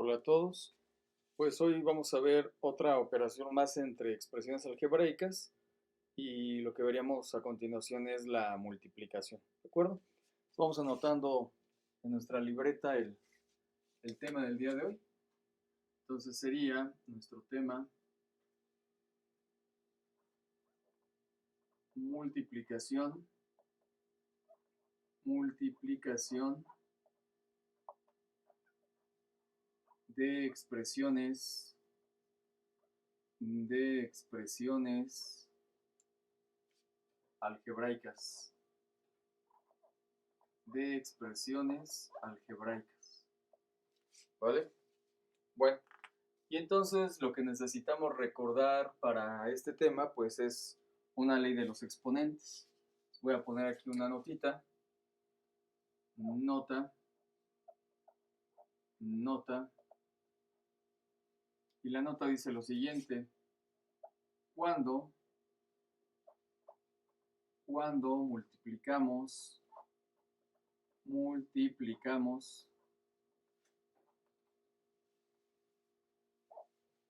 Hola a todos. Pues hoy vamos a ver otra operación más entre expresiones algebraicas y lo que veríamos a continuación es la multiplicación. ¿De acuerdo? Vamos anotando en nuestra libreta el tema del día de hoy. Entonces sería nuestro tema multiplicación, multiplicación de expresiones algebraicas, de expresiones algebraicas. ¿Vale? Bueno, y entonces lo que necesitamos recordar para este tema pues es una ley de los exponentes. Voy a poner aquí una notita, nota, nota, y la nota dice lo siguiente: cuando multiplicamos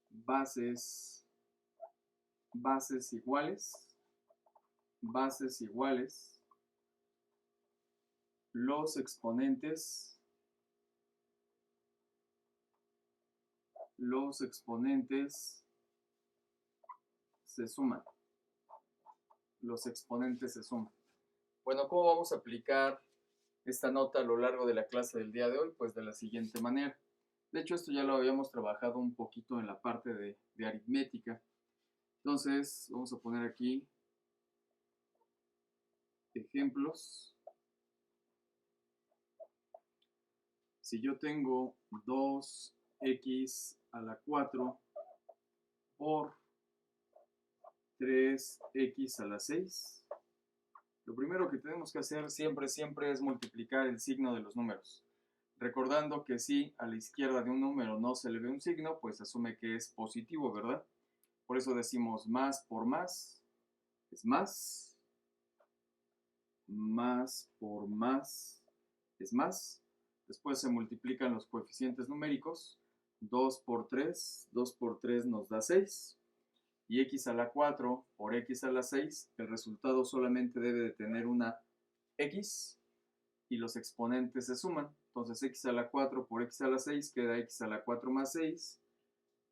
bases iguales, los exponentes se suman. Los exponentes se suman. Bueno, ¿cómo vamos a aplicar esta nota a lo largo de la clase del día de hoy? Pues de la siguiente manera. De hecho, esto ya lo habíamos trabajado un poquito en la parte de aritmética. Entonces, vamos a poner aquí ejemplos. Si yo tengo 2x a la 4 por 3x a la 6, lo primero que tenemos que hacer siempre es multiplicar el signo de los números. Recordando que si a la izquierda de un número no se le ve un signo, pues asume que es positivo, ¿verdad? Por eso decimos más por más es más, más por más es más. Después se multiplican los coeficientes numéricos. 2 por 3 nos da 6. Y x a la 4 por x a la 6, el resultado solamente debe de tener una x y los exponentes se suman. Entonces x a la 4 por x a la 6 queda x a la 4 más 6,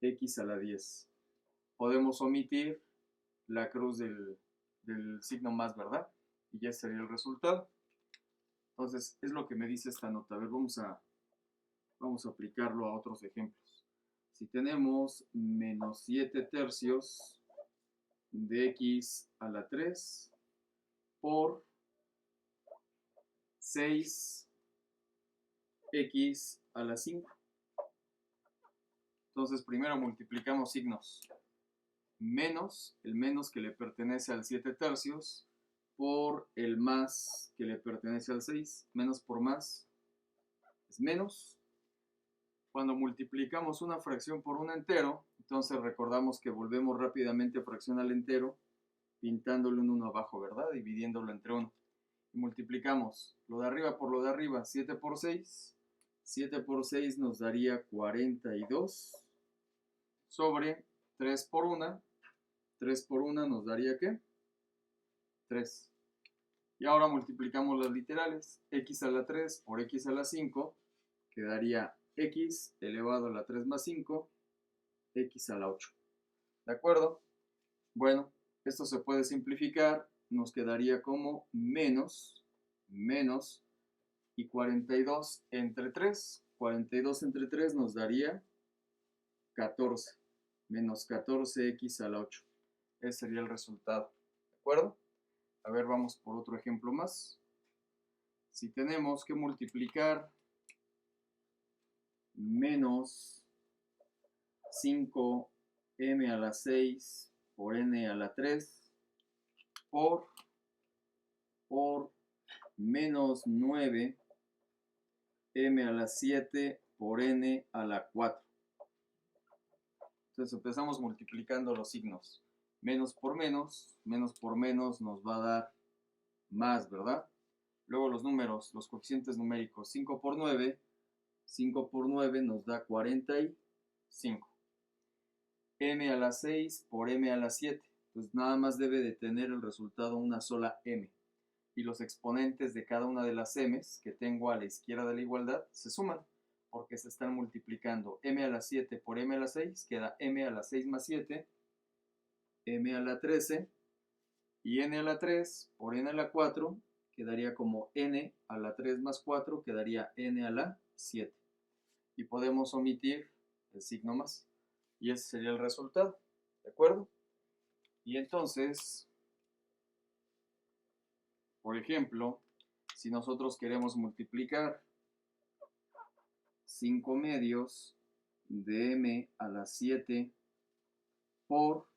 x a la 10. Podemos omitir la cruz del signo más, ¿verdad? Y ya sería el resultado. Entonces es lo que me dice esta nota. A ver, vamos a aplicarlo a otros ejemplos. Si tenemos menos 7 tercios de x a la 3 por 6x a la 5. Entonces primero multiplicamos signos. Menos, el menos que le pertenece al 7 tercios, por el más que le pertenece al 6. Menos por más es menos. Cuando multiplicamos una fracción por un entero, entonces recordamos que volvemos rápidamente fracción al entero, pintándole un 1 abajo, ¿verdad? Dividiéndolo entre 1. Y multiplicamos lo de arriba por lo de arriba, 7 por 6. 7 por 6 nos daría 42 sobre 3 por 1. 3 por 1 nos daría ¿qué? 3. Y ahora multiplicamos las literales. X a la 3 por x a la 5 quedaría x elevado a la 3 más 5, x a la 8. ¿De acuerdo? Bueno, esto se puede simplificar. Nos quedaría como menos y 42 entre 3. 42 entre 3 nos daría 14. Menos 14x a la 8. Ese sería el resultado. ¿De acuerdo? A ver, vamos por otro ejemplo más. Si tenemos que multiplicar menos 5m a la 6 por n a la 3 por menos 9m a la 7 por n a la 4. Entonces empezamos multiplicando los signos. Menos por menos nos va a dar más, ¿verdad? Luego los números, los coeficientes numéricos. 5 por 9, 5 por 9 nos da 45. M a la 6 por M a la 7. Pues nada más debe de tener el resultado una sola M. Y los exponentes de cada una de las M's que tengo a la izquierda de la igualdad se suman, porque se están multiplicando. M a la 7 por M a la 6 queda M a la 6 más 7, M a la 13, y N a la 3 por N a la 4 quedaría como N a la 3 más 4, quedaría N a la 7. Y podemos omitir el signo más. Y ese sería el resultado, ¿de acuerdo? Y entonces, por ejemplo, si nosotros queremos multiplicar 5 medios de M a la 7 por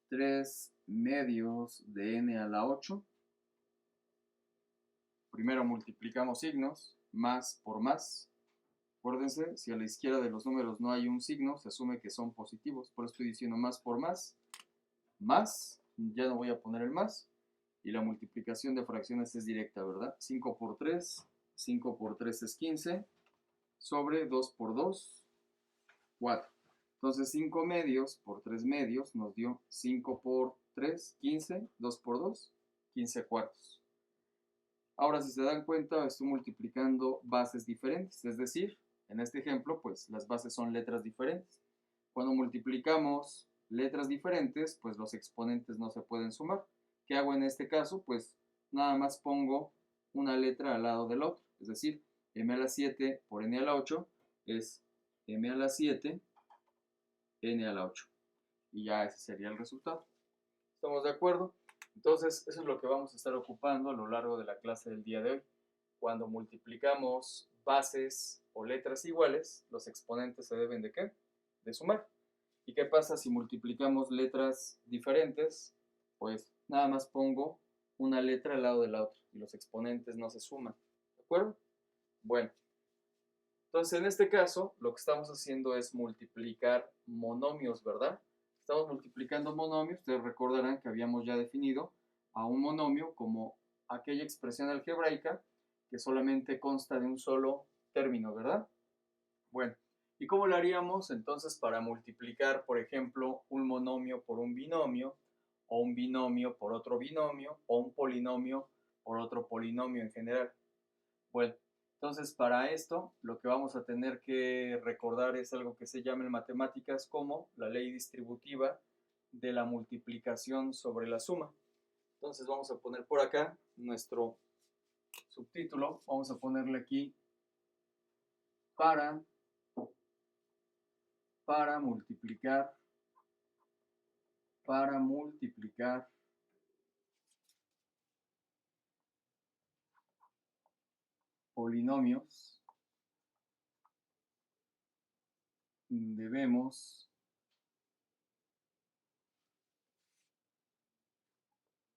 3 medios de N a la 8, primero multiplicamos signos, más por más. Acuérdense, si a la izquierda de los números no hay un signo, se asume que son positivos. Por eso estoy diciendo más por más, ya no voy a poner el más. Y la multiplicación de fracciones es directa, ¿verdad? 5 por 3 es 15, sobre 2 por 2, 4. Entonces 5 medios por 3 medios nos dio 5 por 3, 15, 2 por 2, 15 cuartos. Ahora, si se dan cuenta, estoy multiplicando bases diferentes, es decir, en este ejemplo, pues las bases son letras diferentes. Cuando multiplicamos letras diferentes, pues los exponentes no se pueden sumar. ¿Qué hago en este caso? Pues nada más pongo una letra al lado del otro, es decir, M a la 7 por N a la 8 es M a la 7, N a la 8. Y ya ese sería el resultado. ¿Estamos de acuerdo? Entonces, eso es lo que vamos a estar ocupando a lo largo de la clase del día de hoy. Cuando multiplicamos bases o letras iguales, los exponentes se deben de ¿qué? De sumar. ¿Y qué pasa si multiplicamos letras diferentes? Pues nada más pongo una letra al lado de la otra y los exponentes no se suman. ¿De acuerdo? Bueno, entonces en este caso lo que estamos haciendo es multiplicar monomios, ¿verdad? Estamos multiplicando monomios. Ustedes recordarán que habíamos ya definido a un monomio como aquella expresión algebraica que solamente consta de un solo término, ¿verdad? Bueno, ¿y cómo lo haríamos entonces para multiplicar, por ejemplo, un monomio por un binomio, o un binomio por otro binomio, o un polinomio por otro polinomio en general? Bueno, entonces para esto lo que vamos a tener que recordar es algo que se llama en matemáticas como la ley distributiva de la multiplicación sobre la suma. Entonces vamos a poner por acá nuestro subtítulo, vamos a ponerle aquí para multiplicar polinomios debemos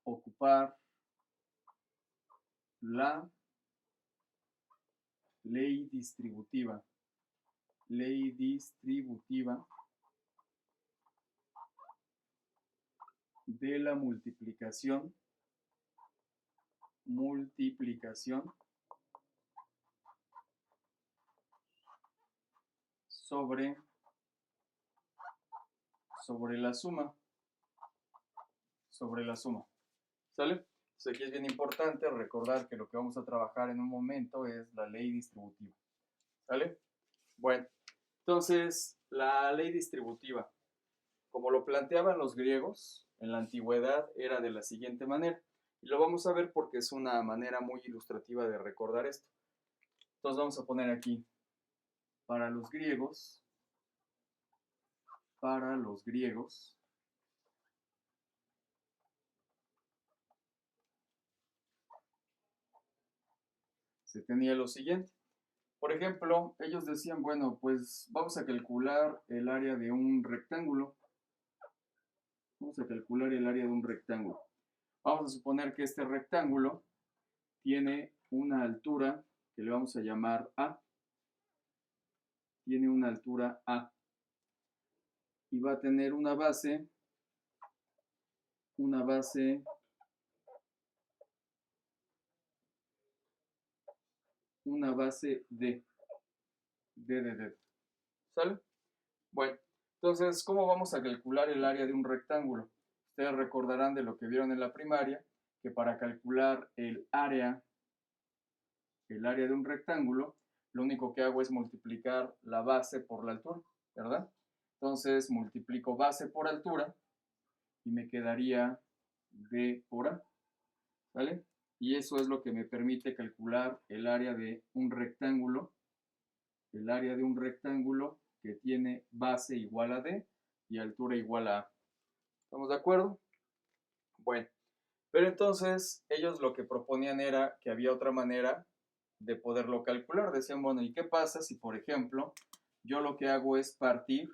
ocupar la ley distributiva de la multiplicación sobre la suma. ¿Sale? Entonces aquí es bien importante recordar que lo que vamos a trabajar en un momento es la ley distributiva. ¿Sale? Bueno, entonces la ley distributiva, como lo planteaban los griegos en la antigüedad, era de la siguiente manera. Y lo vamos a ver porque es una manera muy ilustrativa de recordar esto. Entonces vamos a poner aquí, para los griegos, se tenía lo siguiente. Por ejemplo, ellos decían, bueno, pues vamos a calcular el área de un rectángulo. Vamos a calcular el área de un rectángulo. Vamos a suponer que este rectángulo tiene una altura que le vamos a llamar A. Tiene una altura A. Y va a tener una base de 1 una base D. ¿Sale? Bueno, entonces, ¿cómo vamos a calcular el área de un rectángulo? Ustedes recordarán de lo que vieron en la primaria, que para calcular el área de un rectángulo, lo único que hago es multiplicar la base por la altura, ¿verdad? Entonces, multiplico base por altura y me quedaría B por A, ¿vale? Y eso es lo que me permite calcular el área de un rectángulo, que tiene base igual a D y altura igual a A. ¿Estamos de acuerdo? Bueno, pero entonces ellos lo que proponían era que había otra manera de poderlo calcular. Decían, bueno, ¿y qué pasa si, por ejemplo, yo lo que hago es partir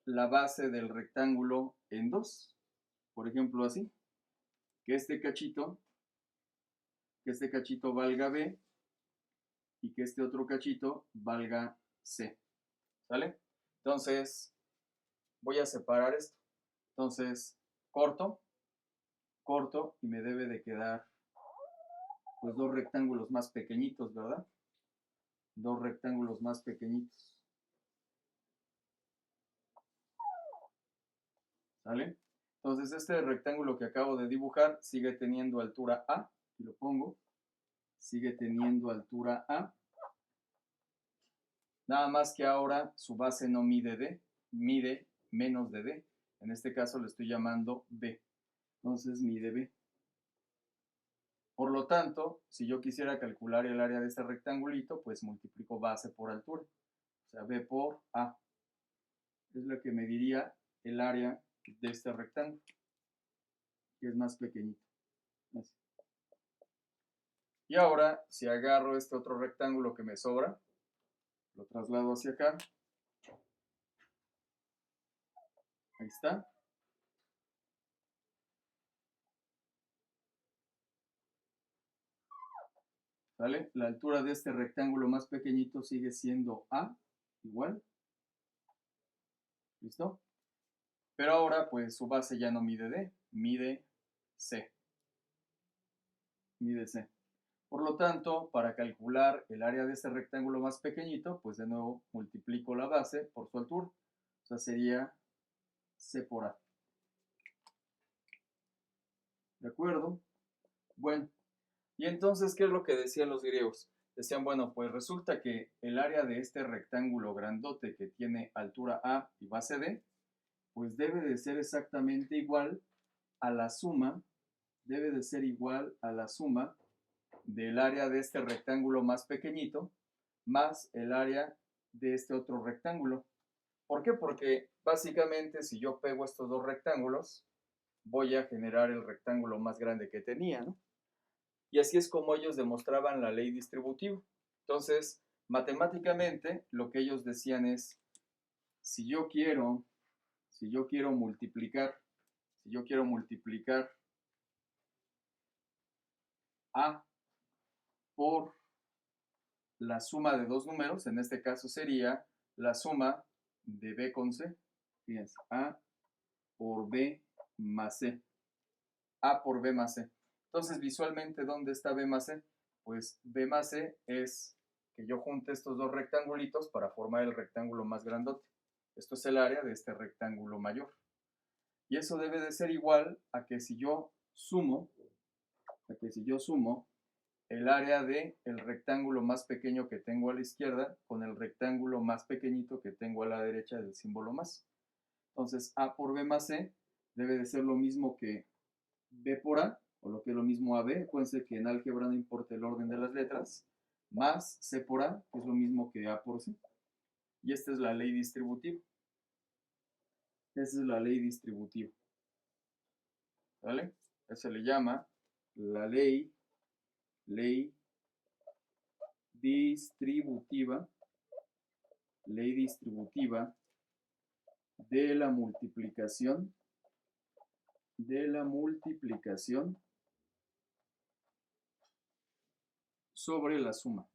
la base del rectángulo en dos? Por ejemplo, así, que este cachito valga B y que este otro cachito valga C, ¿sale? Entonces, voy a separar esto. Entonces, corto, y me debe de quedar, pues, dos rectángulos más pequeñitos, ¿verdad? Dos rectángulos más pequeñitos. ¿Sale? Entonces, este rectángulo que acabo de dibujar sigue teniendo altura A, y lo pongo, sigue teniendo altura A, nada más que ahora su base no mide D, mide menos de D. En este caso le estoy llamando B. Entonces mide B. Por lo tanto, si yo quisiera calcular el área de este rectangulito, pues multiplico base por altura. O sea, B por A. Es lo que me diría el área de este rectángulo, que es más pequeñito. Así. Y ahora, si agarro este otro rectángulo que me sobra, lo traslado hacia acá. Ahí está. ¿Vale? La altura de este rectángulo más pequeñito sigue siendo A, igual. ¿Listo? Pero ahora, pues, su base ya no mide D, mide C. Mide C. Por lo tanto, para calcular el área de este rectángulo más pequeñito, pues de nuevo multiplico la base por su altura. O sea, sería C por A. ¿De acuerdo? Bueno, y entonces, ¿qué es lo que decían los griegos? Decían, bueno, pues resulta que el área de este rectángulo grandote que tiene altura A y base D, pues debe de ser exactamente igual a la suma, del área de este rectángulo más pequeñito más el área de este otro rectángulo. ¿Por qué? Porque básicamente si yo pego estos dos rectángulos, voy a generar el rectángulo más grande que tenía, ¿no? Y así es como ellos demostraban la ley distributiva. Entonces, matemáticamente, lo que ellos decían es, si yo quiero multiplicar A por la suma de dos números, en este caso sería la suma de B con C. Fíjense, A por B más C. A por B más C. Entonces, visualmente, ¿dónde está B más C? Pues B más C es que yo junte estos dos rectangulitos para formar el rectángulo más grandote. Esto es el área de este rectángulo mayor. Y eso debe de ser igual a que si yo sumo el área del rectángulo más pequeño que tengo a la izquierda con el rectángulo más pequeñito que tengo a la derecha del símbolo más. Entonces, A por B más C debe de ser lo mismo que B por A, o lo que es lo mismo AB. Acuérdense que en álgebra no importa el orden de las letras, más C por A, que es lo mismo que A por C. Y esta es la ley distributiva. ¿Vale? Eso se le llama la ley distributiva de la multiplicación sobre la suma.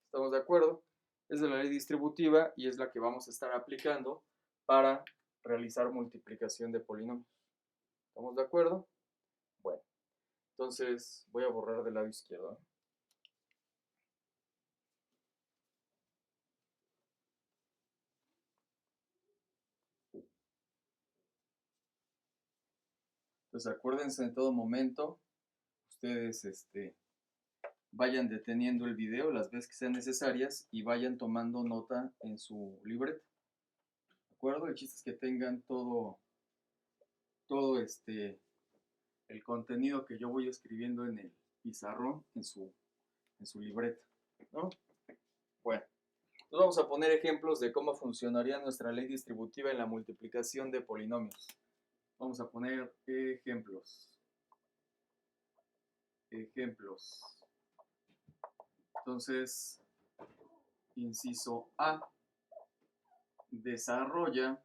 ¿Estamos de acuerdo? Es de la ley distributiva y es la que vamos a estar aplicando para realizar multiplicación de polinomios. ¿Estamos de acuerdo? Bueno, entonces voy a borrar del lado izquierdo. Entonces acuérdense en todo momento, ustedes vayan deteniendo el video las veces que sean necesarias y vayan tomando nota en su libreta. ¿De acuerdo? El chiste es que tengan todo el contenido que yo voy escribiendo en el pizarrón, en su libreta, ¿no? Bueno, entonces vamos a poner ejemplos de cómo funcionaría nuestra ley distributiva en la multiplicación de polinomios. Vamos a poner ejemplos. Entonces, inciso A, desarrolla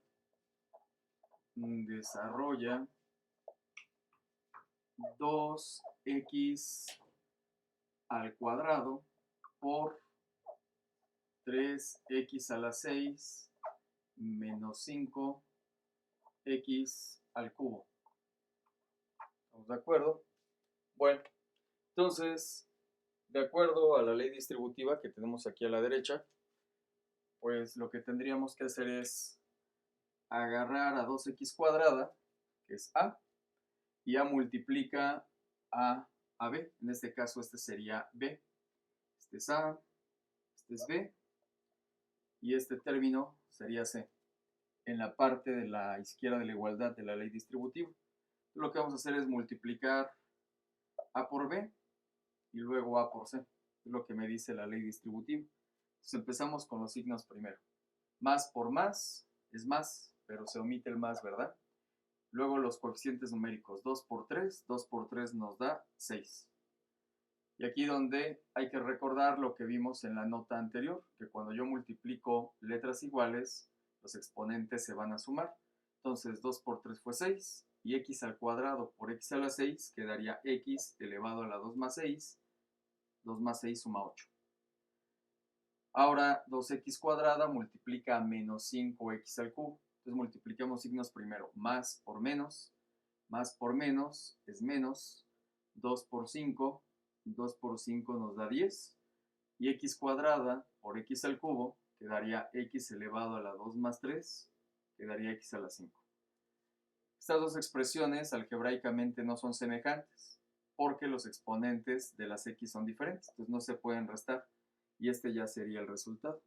2x al cuadrado por 3x a la 6 menos 5x al cubo. ¿Estamos de acuerdo? Bueno, entonces, de acuerdo a la ley distributiva que tenemos aquí a la derecha, pues lo que tendríamos que hacer es agarrar a 2x cuadrada, que es a, y a multiplica a b. En este caso este sería b. Este es a, este es b, y este término sería c, en la parte de la izquierda de la igualdad de la ley distributiva. Lo que vamos a hacer es multiplicar a por b y luego a por c. Es lo que me dice la ley distributiva. Entonces empezamos con los signos primero. Más por más es más, pero se omite el más, ¿verdad? Luego los coeficientes numéricos. 2 por 3 nos da 6. Y aquí donde hay que recordar lo que vimos en la nota anterior, que cuando yo multiplico letras iguales, los exponentes se van a sumar. Entonces 2 por 3 fue 6, y x al cuadrado por x a la 6 quedaría x elevado a la 2 más 6. 2 más 6 suma 8. Ahora 2x cuadrada multiplica a menos 5x al cubo. Entonces multipliquemos signos primero. Más por menos es menos. 2 por 5 nos da 10. Y x cuadrada por x al cubo quedaría x elevado a la 2 más 3, quedaría x a la 5. Estas dos expresiones algebraicamente no son semejantes, porque los exponentes de las x son diferentes, entonces no se pueden restar, y este ya sería el resultado.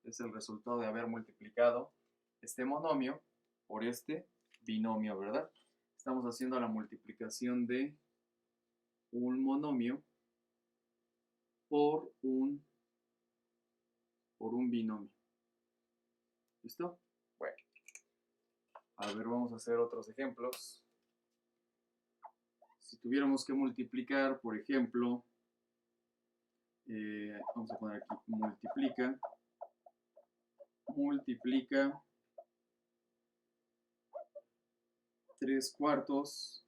Es el resultado de haber multiplicado este monomio por este binomio, ¿verdad? Estamos haciendo la multiplicación de un monomio por un binomio. ¿Listo? Bueno. A ver, vamos a hacer otros ejemplos. Si tuviéramos que multiplicar, por ejemplo, vamos a poner aquí multiplica 3/4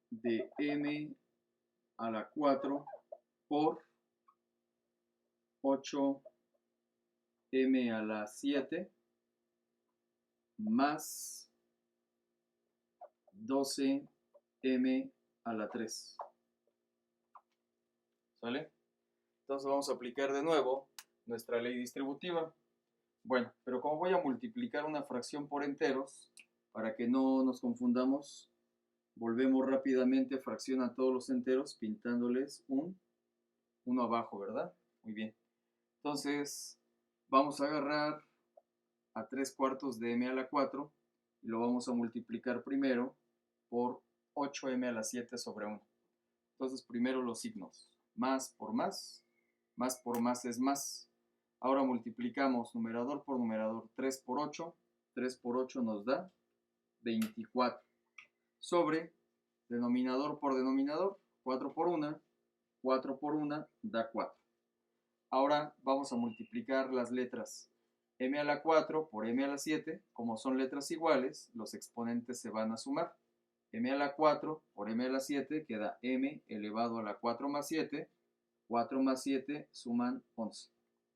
de m a la 4 por 8m a la 7 más 12m a la 3. ¿Sale? Entonces vamos a aplicar de nuevo nuestra ley distributiva. Bueno, pero como voy a multiplicar una fracción por enteros, para que no nos confundamos, volvemos rápidamente a fracción a todos los enteros pintándoles un 1 abajo, ¿verdad? Muy bien. Entonces, vamos a agarrar a 3/4 de m a la 4 y lo vamos a multiplicar primero por 8m a la 7 sobre 1. Entonces, primero los signos. Más por más es más. Ahora multiplicamos numerador por numerador. 3 por 8. 3 por 8 nos da 24. Sobre denominador por denominador. 4 por 1. 4 por 1 da 4. Ahora vamos a multiplicar las letras m a la 4 por m a la 7. Como son letras iguales, los exponentes se van a sumar. M a la 4 por m a la 7 queda m elevado a la 4 más 7. 4 más 7 suman 11.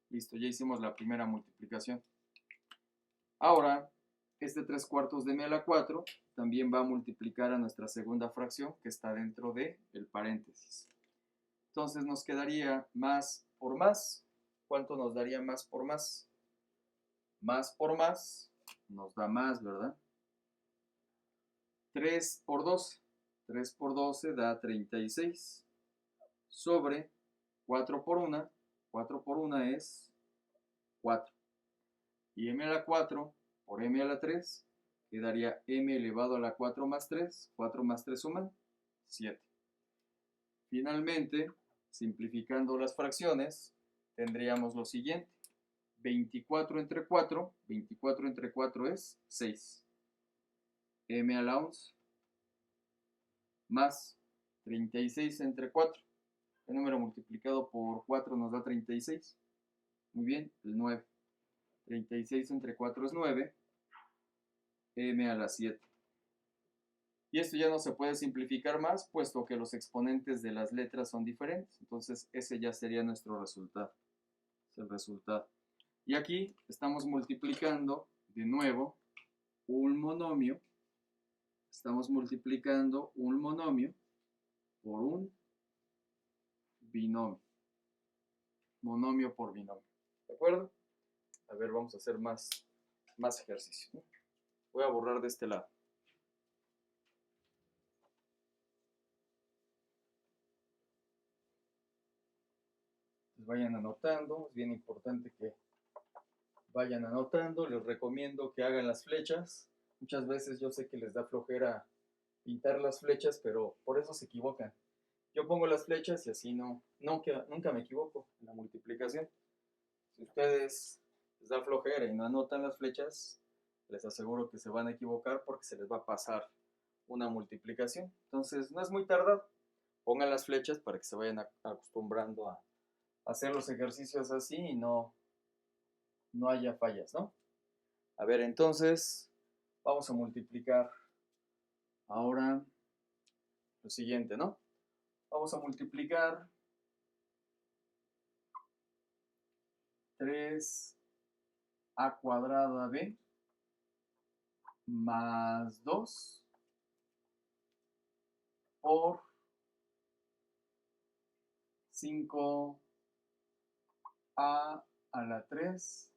Listo, ya hicimos la primera multiplicación. Ahora, este 3/4 de m a la 4 también va a multiplicar a nuestra segunda fracción que está dentro del paréntesis. Entonces nos quedaría más por más. ¿Cuánto nos daría más por más? Más por más nos da más, ¿verdad? 3 por 12. 3 por 12 da 36. Sobre 4 por 1. 4 por 1 es 4. Y m a la 4 por m a la 3 quedaría m elevado a la 4 más 3. 4 más 3 suman 7. Finalmente, simplificando las fracciones, tendríamos lo siguiente. 24 entre 4. 24 entre 4 es 6. M a la 11 más 36 entre 4. El número multiplicado por 4 nos da 36. Muy bien, el 9. 36 entre 4 es 9. M a la 7. Y esto ya no se puede simplificar más, puesto que los exponentes de las letras son diferentes. Entonces, ese ya sería nuestro resultado. Es el resultado. Y aquí estamos multiplicando de nuevo un monomio. Estamos multiplicando un monomio por un binomio. Monomio por binomio. ¿De acuerdo? A ver, vamos a hacer más ejercicio, ¿no? Voy a borrar de este lado. Pues vayan anotando. Es bien importante que vayan anotando. Les recomiendo que hagan las flechas. Muchas veces yo sé que les da flojera pintar las flechas, pero por eso se equivocan. Yo pongo las flechas y así nunca me equivoco en la multiplicación. Si ustedes les da flojera y no anotan las flechas, les aseguro que se van a equivocar porque se les va a pasar una multiplicación. Entonces, no es muy tardado. Pongan las flechas para que se vayan acostumbrando a hacer los ejercicios así y no haya fallas, ¿no? A ver, entonces, vamos a multiplicar ahora lo siguiente, ¿no? Vamos a multiplicar 3a cuadrada b más 2 por 5a a la 3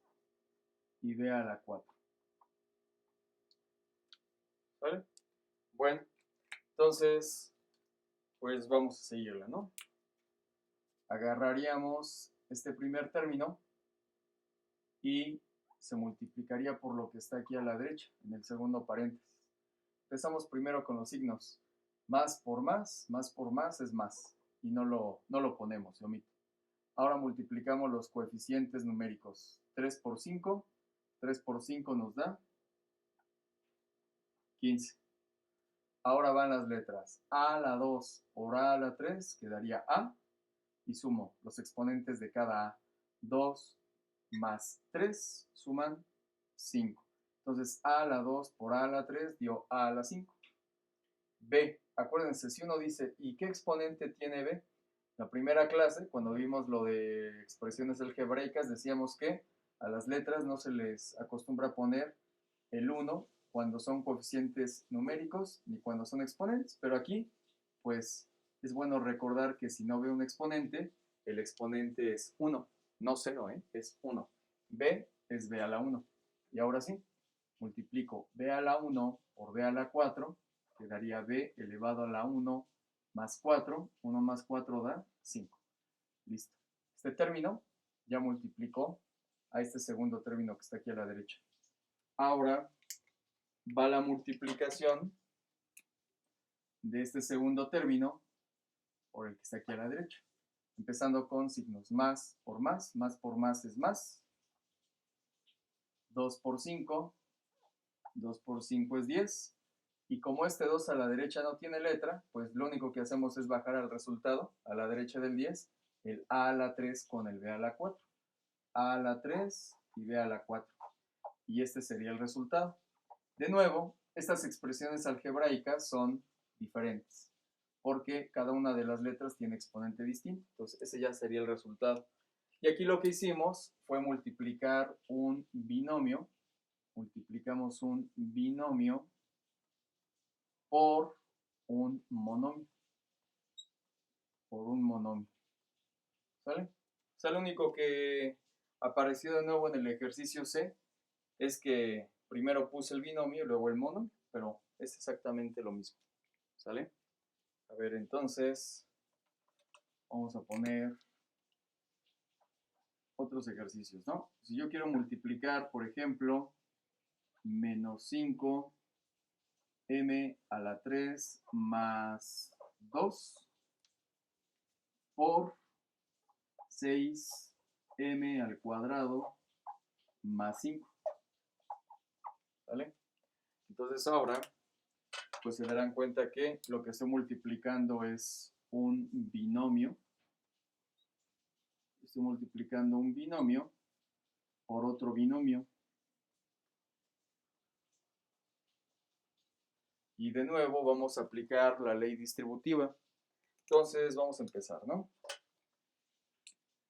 y b a la 4. ¿Vale? Bueno, entonces, pues vamos a seguirla, ¿no? Agarraríamos este primer término y se multiplicaría por lo que está aquí a la derecha, en el segundo paréntesis. Empezamos primero con los signos. Más por más es más. Y no lo ponemos, se omite. Ahora multiplicamos los coeficientes numéricos. 3 por 5. 3 por 5 nos da 15. Ahora van las letras. A a la 2 por a a la 3 quedaría a. Y sumo los exponentes de cada a. 2 más 3 suman 5. Entonces a a la 2 por a a la 3 dio a a la 5. B, acuérdense, si uno dice, ¿y qué exponente tiene B? La primera clase, cuando vimos lo de expresiones algebraicas, decíamos que a las letras no se les acostumbra a poner el 1 cuando son coeficientes numéricos ni cuando son exponentes, pero aquí, pues, es bueno recordar que si no veo un exponente, el exponente es 1, no 0, es 1. B es B a la 1. Y ahora sí, multiplico B a la 1 por B a la 4, quedaría B elevado a la 1 más 4. 1 más 4 da 5. Listo. Este término ya multiplicó a este segundo término que está aquí a la derecha. Ahora va la multiplicación de este segundo término por el que está aquí a la derecha. Empezando con signos más por más es más. 2 por 5, 2 por 5 es 10. Y como este 2 a la derecha no tiene letra, pues lo único que hacemos es bajar al resultado, a la derecha del 10, el a a la 3 con el b a la 4. A a la 3 y b a la 4. Y este sería el resultado. De nuevo, estas expresiones algebraicas son diferentes, porque cada una de las letras tiene exponente distinto. Entonces, ese ya sería el resultado. Y aquí lo que hicimos fue multiplicar un binomio. Multiplicamos un binomio por un monomio. ¿Sale? O sea, lo único que apareció de nuevo en el ejercicio C es que primero puse el binomio y luego el monomio, pero es exactamente lo mismo. ¿Sale? A ver, entonces vamos a poner otros ejercicios, ¿no? Si yo quiero multiplicar, por ejemplo, menos 5m a la 3 más 2 por 6m al cuadrado más 5. ¿Vale? Entonces ahora, pues se darán cuenta que lo que estoy multiplicando es un binomio. Estoy multiplicando un binomio por otro binomio. Y de nuevo vamos a aplicar la ley distributiva. Entonces vamos a empezar, ¿no?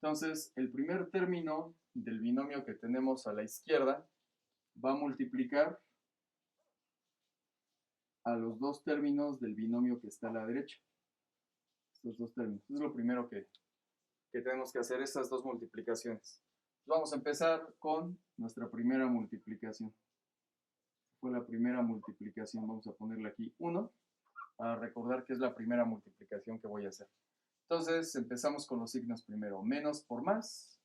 Entonces el primer término del binomio que tenemos a la izquierda va a multiplicar a los dos términos del binomio que está a la derecha. Estos dos términos. Eso es lo primero que tenemos que hacer, estas dos multiplicaciones. Vamos a empezar con nuestra primera multiplicación. Fue la primera multiplicación, vamos a ponerle aquí 1, para recordar que es la primera multiplicación que voy a hacer. Entonces empezamos con los signos primero. Menos por más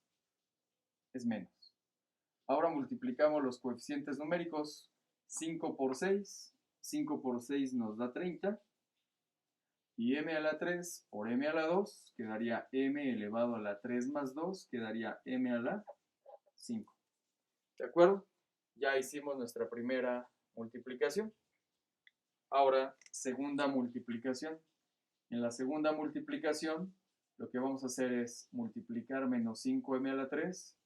es menos. Ahora multiplicamos los coeficientes numéricos. 5 por 6, 5 por 6 nos da 30. Y m a la 3 por m a la 2 quedaría m elevado a la 3 más 2, quedaría m a la 5. ¿De acuerdo? Ya hicimos nuestra primera multiplicación. Ahora, segunda multiplicación. En la segunda multiplicación, lo que vamos a hacer es multiplicar menos 5m a la 3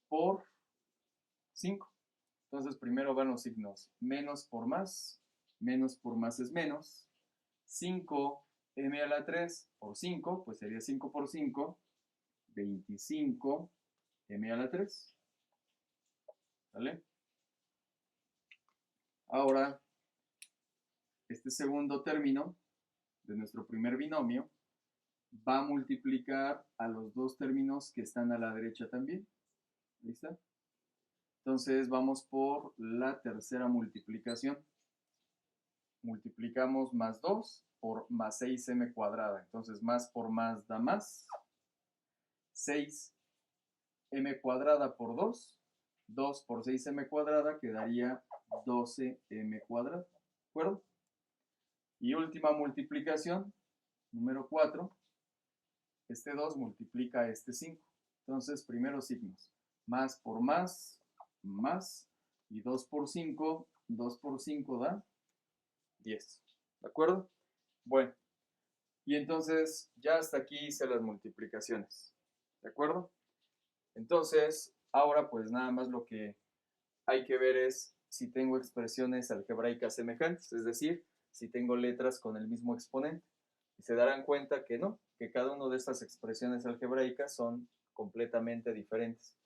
por 5. Entonces, primero van los signos menos por más es menos. 5m a la 3 por 5, pues sería 5 por 5, 25m a la 3. ¿Vale? Ahora, este segundo término de nuestro primer binomio va a multiplicar a los dos términos que están a la derecha también. ¿Listo? Entonces vamos por la tercera multiplicación. Multiplicamos más 2 por más 6m cuadrada. Entonces más por más da más. 6m cuadrada por 2. 2 por 6m cuadrada quedaría 12m cuadrada. ¿De acuerdo? Y última multiplicación, número 4. Este 2 multiplica a este 5. Entonces, primeros signos. Más por más, más. Y 2 por 5 da 10. ¿De acuerdo? Bueno. Y entonces, ya hasta aquí hice las multiplicaciones. ¿De acuerdo? Entonces, ahora pues nada más lo que hay que ver es si tengo expresiones algebraicas semejantes, es decir, si tengo letras con el mismo exponente. Y se darán cuenta que no, que cada una de estas expresiones algebraicas son completamente diferentes,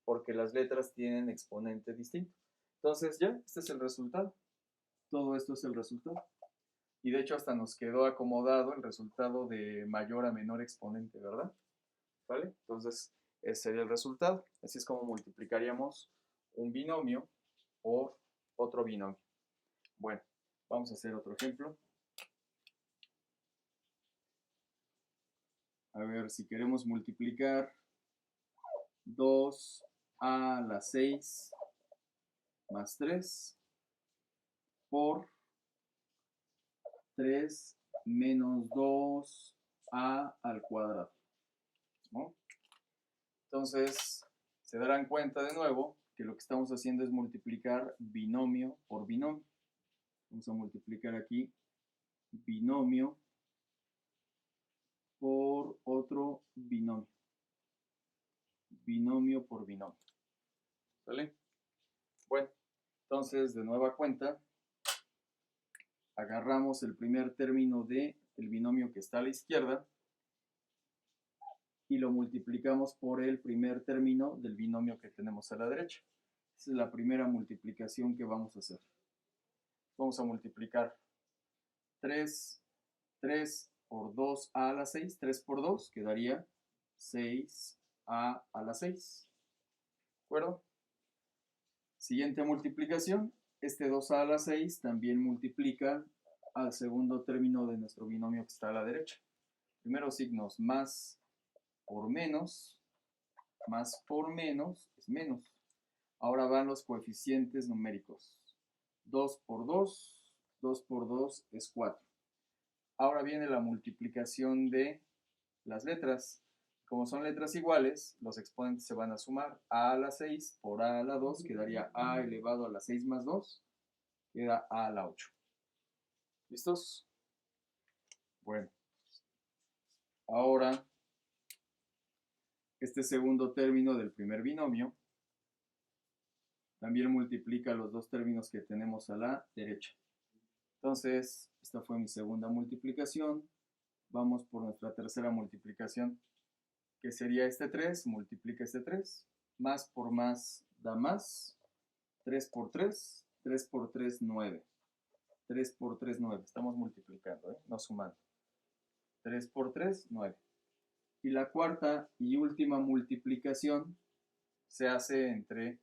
porque las letras tienen exponente distinto. Entonces ya, este es el resultado. Todo esto es el resultado. Y de hecho hasta nos quedó acomodado el resultado de mayor a menor exponente, ¿verdad? ¿Vale? Entonces, ese sería el resultado. Así es como multiplicaríamos un binomio por otro binomio. Bueno, vamos a hacer otro ejemplo. A ver, si queremos multiplicar 2 a la 6 más 3 por 3 menos 2a al cuadrado, ¿no? Entonces, se darán cuenta de nuevo que lo que estamos haciendo es multiplicar binomio por binomio. Vamos a multiplicar aquí binomio por otro binomio. Binomio por binomio. ¿Sale? Bueno, entonces de nueva cuenta, agarramos el primer término del binomio que está a la izquierda y lo multiplicamos por el primer término del binomio que tenemos a la derecha. Esa es la primera multiplicación que vamos a hacer. Vamos a multiplicar 3, 3 por 2a a la 6, 3 por 2 quedaría 6a a la 6. ¿De acuerdo? Siguiente multiplicación, este 2a a la 6 también multiplica al segundo término de nuestro binomio que está a la derecha. Primero signos más por menos es menos. Ahora van los coeficientes numéricos. 2 por 2 es 4. Ahora viene la multiplicación de las letras. Como son letras iguales, los exponentes se van a sumar. A a la 6 por a a la 2 quedaría a elevado a la 6 más 2, queda a a la 8. ¿Listos? Bueno. Ahora, este segundo término del primer binomio también multiplica los dos términos que tenemos a la derecha. Entonces, esta fue mi segunda multiplicación. Vamos por nuestra tercera multiplicación, que sería este 3, multiplica este 3. Más por más da más. 3 por 3, 3 por 3, 9. 3 por 3, 9. Estamos multiplicando, no sumando. 3 por 3, 9. Y la cuarta y última multiplicación se hace entre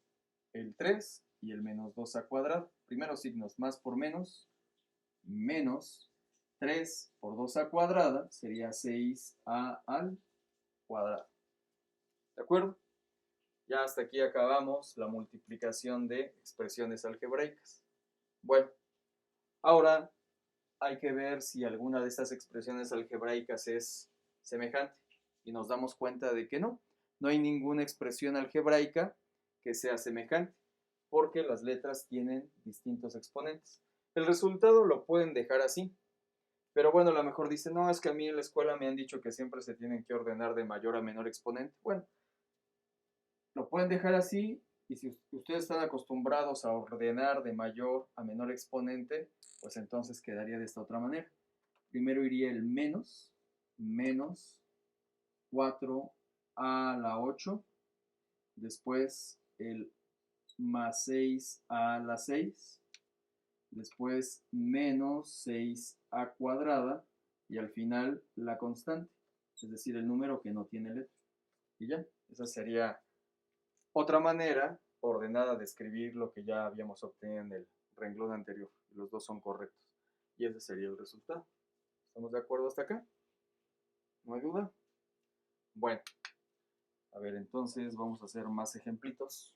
el 3 y el menos 2 a cuadrado. Primeros signos, más por menos 3 por 2 a cuadrada sería 6a al cuadrado. ¿De acuerdo? Ya hasta aquí acabamos la multiplicación de expresiones algebraicas. Bueno, ahora hay que ver si alguna de estas expresiones algebraicas es semejante. Y nos damos cuenta de que no hay ninguna expresión algebraica que sea semejante, porque las letras tienen distintos exponentes. El resultado lo pueden dejar así, pero bueno, a lo mejor dicen, no, es que a mí en la escuela me han dicho que siempre se tienen que ordenar de mayor a menor exponente. Bueno, lo pueden dejar así, y si ustedes están acostumbrados a ordenar de mayor a menor exponente, pues entonces quedaría de esta otra manera. Primero iría el menos 4 a la 8, después el más 6 a la 6, después menos 6a cuadrada, y al final la constante, es decir, el número que no tiene letra. Y ya, esa sería otra manera ordenada de escribir lo que ya habíamos obtenido en el renglón anterior. Los dos son correctos. Y ese sería el resultado. ¿Estamos de acuerdo hasta acá? ¿No hay duda? Bueno, a ver, entonces vamos a hacer más ejemplitos.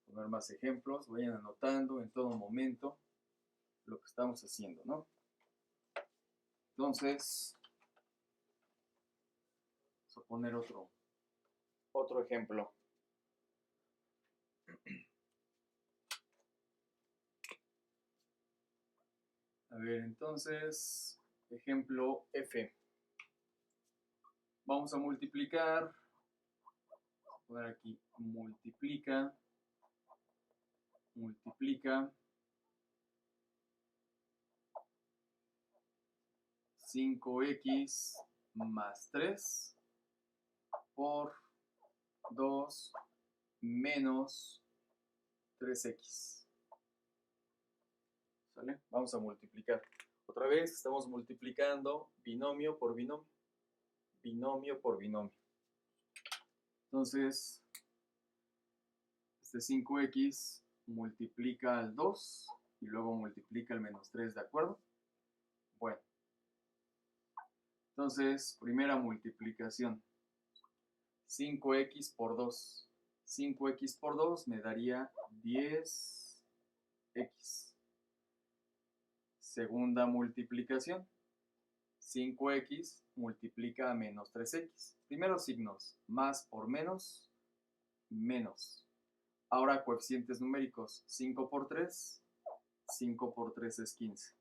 Poner más ejemplos, vayan anotando en todo momento lo que estamos haciendo, ¿no? Entonces, vamos a poner otro ejemplo. A ver, entonces, ejemplo F. Vamos a multiplicar. Voy a poner aquí, multiplica 5x más 3 por 2 menos 3x. ¿Sale? Vamos a multiplicar. Otra vez estamos multiplicando binomio por binomio. Binomio por binomio. Entonces, este 5x multiplica al 2 y luego multiplica al menos 3, ¿de acuerdo? Bueno. Entonces, primera multiplicación. 5x por 2. 5x por 2 me daría 10x. Segunda multiplicación. 5x multiplica a menos 3x. Primeros signos, más por menos, menos. Ahora coeficientes numéricos, 5 por 3 es 15.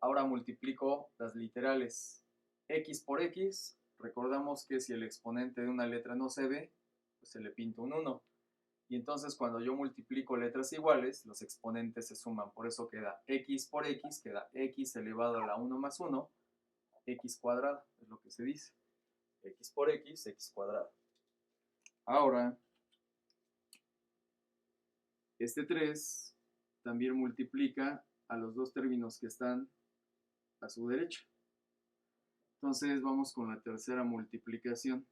Ahora multiplico las literales. X por x, recordamos que si el exponente de una letra no se ve, pues se le pinta un 1. Y entonces cuando yo multiplico letras iguales, los exponentes se suman. Por eso queda x por x, queda x elevado a la 1 más 1, x cuadrada, es lo que se dice. X por x, x cuadrada. Ahora, este 3 también multiplica a los dos términos que están a su derecha. Entonces vamos con la tercera multiplicación.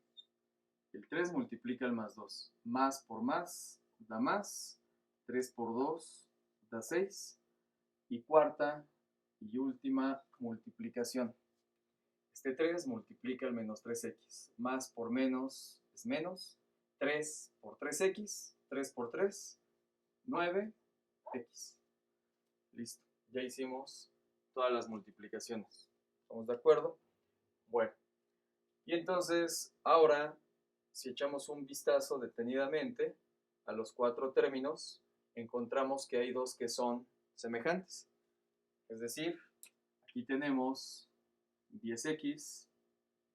El 3 multiplica el más 2. Más por más da más. 3 por 2 da 6. Y cuarta y última multiplicación. Este 3 multiplica el menos 3x. Más por menos es menos. 3 por 3x. 3 por 3, 9x. Listo. Ya hicimos todas las multiplicaciones. ¿Estamos de acuerdo? Bueno. Y entonces, ahora, si echamos un vistazo detenidamente a los cuatro términos, encontramos que hay dos que son semejantes. Es decir, aquí tenemos 10x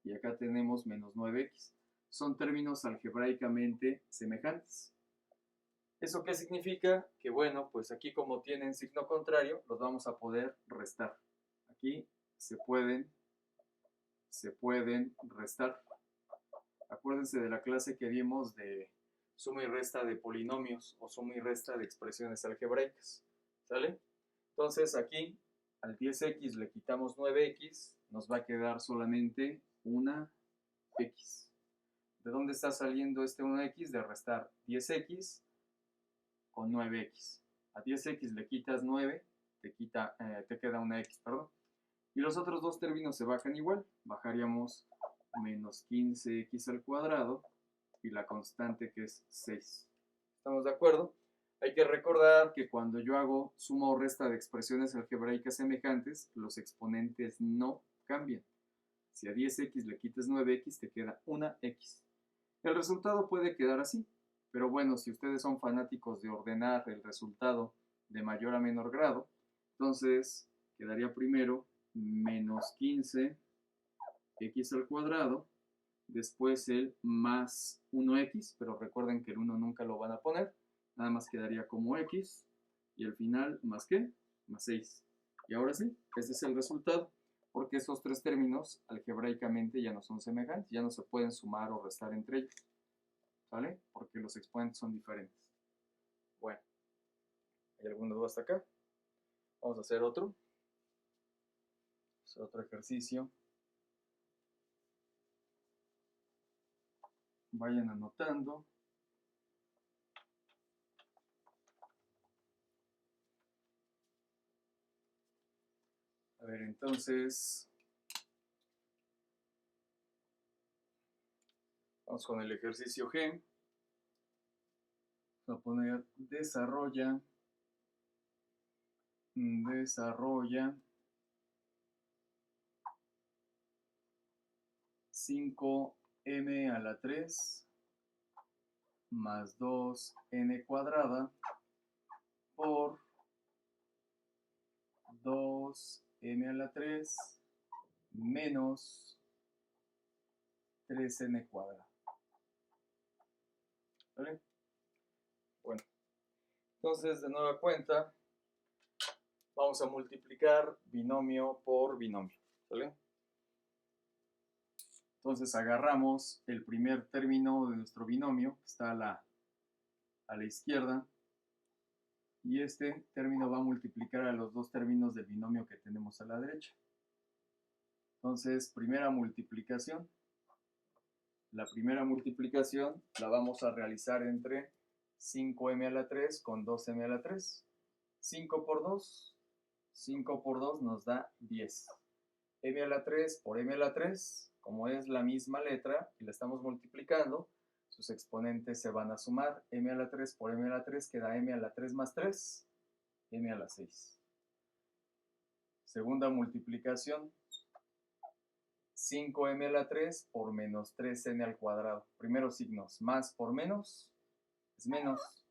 y acá tenemos menos 9x. Son términos algebraicamente semejantes. ¿Eso qué significa? Que bueno, pues aquí como tienen signo contrario, los vamos a poder restar. Aquí se pueden restar. Acuérdense de la clase que vimos de suma y resta de polinomios o suma y resta de expresiones algebraicas. ¿Sale? Entonces aquí al 10x le quitamos 9x, nos va a quedar solamente una x. ¿De dónde está saliendo este 1x? De restar 10x con 9x. A 10x le quitas 9, te queda una x, perdón. Y los otros dos términos se bajan igual. Bajaríamos menos 15x al cuadrado y la constante que es 6. ¿Estamos de acuerdo? Hay que recordar que cuando yo hago suma o resta de expresiones algebraicas semejantes, los exponentes no cambian. Si a 10x le quitas 9x, te queda una x. El resultado puede quedar así, pero bueno, si ustedes son fanáticos de ordenar el resultado de mayor a menor grado, entonces quedaría primero menos 15x al cuadrado, después el más 1x, pero recuerden que el 1 nunca lo van a poner, nada más quedaría como x, y al final, ¿más qué? Más 6. Y ahora sí, ese es el resultado, porque esos tres términos algebraicamente ya no son semejantes, ya no se pueden sumar o restar entre ellos, ¿vale? Porque los exponentes son diferentes. Bueno, ¿hay alguna duda hasta acá? Vamos a hacer otro. Otro ejercicio. Vayan anotando. A ver, entonces, vamos con el ejercicio G. Vamos a poner desarrolla 5m a la 3 más 2n cuadrada por 2m a la 3 menos 3n cuadrada. ¿Vale? Bueno, entonces de nueva cuenta vamos a multiplicar binomio por binomio. ¿Vale? Entonces agarramos el primer término de nuestro binomio, que está a la izquierda, y este término va a multiplicar a los dos términos del binomio que tenemos a la derecha. Entonces, primera multiplicación. La primera multiplicación la vamos a realizar entre 5m a la 3 con 2m a la 3. 5 por 2 nos da 10. M a la 3 por m a la 3, como es la misma letra y la estamos multiplicando, sus exponentes se van a sumar. M a la 3 por m a la 3 queda m a la 3 más 3, m a la 6. Segunda multiplicación, 5m a la 3 por menos 3n al cuadrado. Primeros signos, más por menos es menos.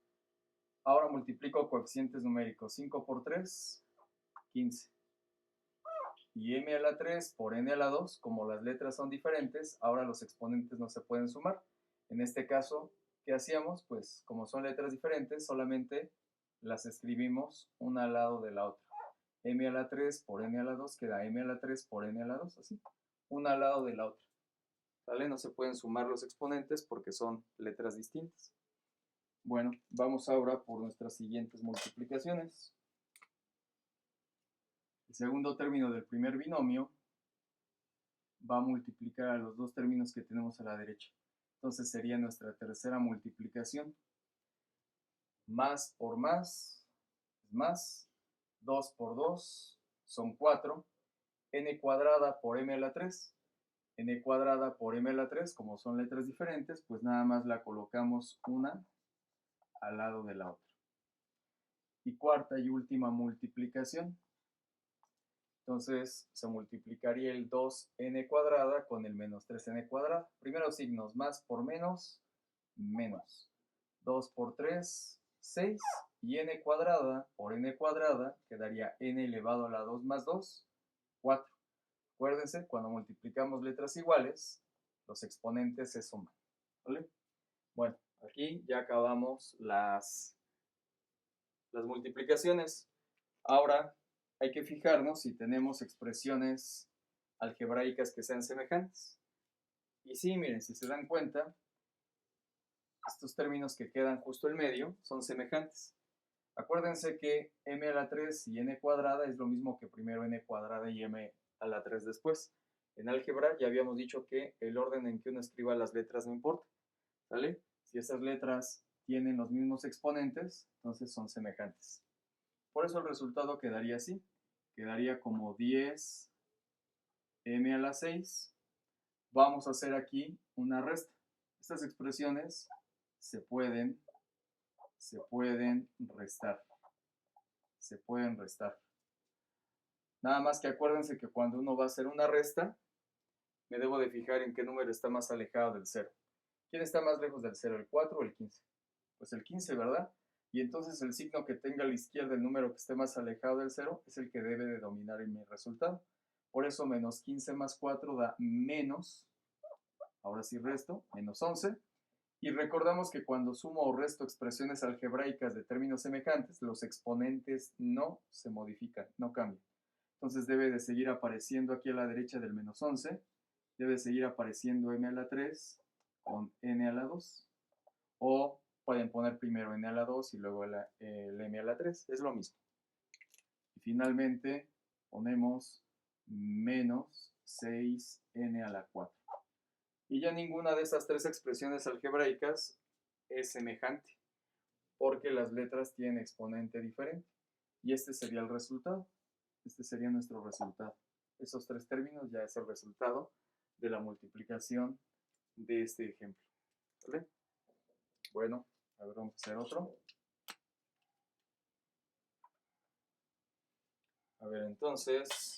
Ahora multiplico coeficientes numéricos. 5 por 3, 15. Y m a la 3 por n a la 2, como las letras son diferentes, ahora los exponentes no se pueden sumar. En este caso, ¿qué hacíamos? Pues como son letras diferentes, solamente las escribimos una al lado de la otra. M a la 3 por n a la 2 queda m a la 3 por n a la 2, así, una al lado de la otra. ¿Vale? No se pueden sumar los exponentes porque son letras distintas. Bueno, vamos ahora por nuestras siguientes multiplicaciones. El segundo término del primer binomio va a multiplicar a los dos términos que tenemos a la derecha. Entonces sería nuestra tercera multiplicación. Más por más es más. 2 por 2 son 4. N cuadrada por m a la 3. N cuadrada por m a la 3, como son letras diferentes, pues nada más la colocamos una al lado de la otra. Y cuarta y última multiplicación. Entonces se multiplicaría el 2n cuadrada con el menos 3n cuadrada. Primeros signos, más por menos, menos. 2 por 3, 6. Y n cuadrada por n cuadrada quedaría n elevado a la 2 más 2, 4. Acuérdense, cuando multiplicamos letras iguales, los exponentes se suman. ¿Vale? Bueno, aquí ya acabamos las multiplicaciones. Ahora hay que fijarnos si tenemos expresiones algebraicas que sean semejantes. Y sí, miren, si se dan cuenta, estos términos que quedan justo en medio son semejantes. Acuérdense que m a la 3 y n cuadrada es lo mismo que primero n cuadrada y m a la 3 después. En álgebra ya habíamos dicho que el orden en que uno escriba las letras no importa, ¿vale? Si esas letras tienen los mismos exponentes, entonces son semejantes. Por eso el resultado quedaría así. Quedaría como 10 m a la 6. Vamos a hacer aquí una resta. Estas expresiones se pueden restar. Se pueden restar. Nada más que acuérdense que cuando uno va a hacer una resta, me debo de fijar en qué número está más alejado del 0. ¿Quién está más lejos del 0, el 4 o el 15? Pues el 15, ¿verdad? Y entonces el signo que tenga a la izquierda el número que esté más alejado del 0 es el que debe de dominar en mi resultado. Por eso menos 15 más 4 da menos, ahora sí resto, menos 11. Y recordamos que cuando sumo o resto expresiones algebraicas de términos semejantes, los exponentes no se modifican, no cambian. Entonces debe de seguir apareciendo aquí a la derecha del menos 11, debe seguir apareciendo m a la 3 con n a la 2, o pueden poner primero n a la 2 y luego el m a la 3, es lo mismo. Y finalmente ponemos menos 6n a la 4. Y ya ninguna de estas tres expresiones algebraicas es semejante, porque las letras tienen exponente diferente. Y este sería el resultado. Este sería nuestro resultado. Esos tres términos ya es el resultado de la multiplicación de este ejemplo. ¿Vale? Bueno, a ver, vamos a hacer otro. A ver, entonces,